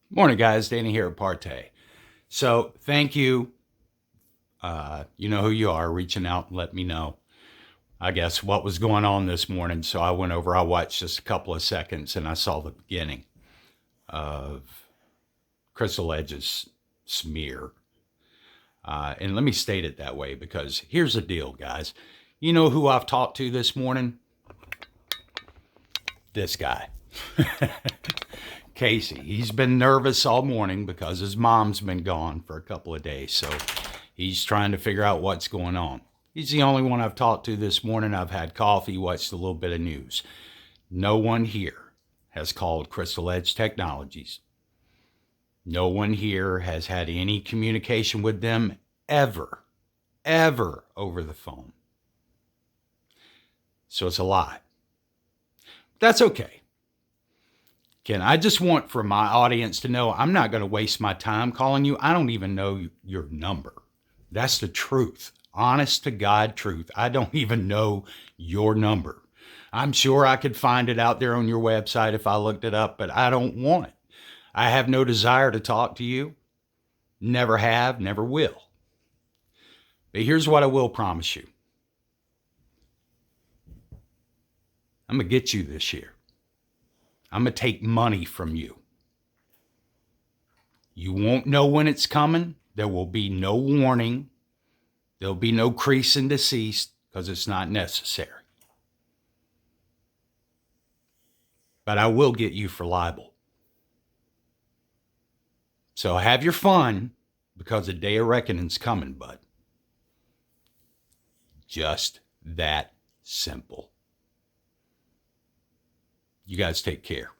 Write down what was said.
Morning, guys. Danny here at Partay. So, thank you. You know who you are, reaching out and let me know, I guess, what was going on this morning. So, I went over, I watched just a couple of seconds and I saw the beginning of Crystal Edge's smear. And let me state it that way because here's the deal, guys. You know who I've talked to this morning? This guy. Casey. He's been nervous all morning because his mom's been gone for a couple of days. So he's trying to figure out what's going on. He's the only one I've talked to this morning. I've had coffee, watched a little bit of news. No one here has called Crystal Edge Technologies. No one here has had any communication with them ever over the phone. So it's a lie. That's okay. Ken, I just want for my audience to know I'm not going to waste my time calling you. I don't even know your number. That's the truth. Honest to God truth. I don't even know your number. I'm sure I could find it out there on your website if I looked it up, but I don't want it. I have no desire to talk to you. Never have, never will. But here's what I will promise you. I'm going to get you this year. I'm going to take money from you. You won't know when it's coming. There will be no warning. There'll be no crease and deceased because it's not necessary. But I will get you for libel. So have your fun because the day of reckoning's coming, bud. Just that simple. You guys take care.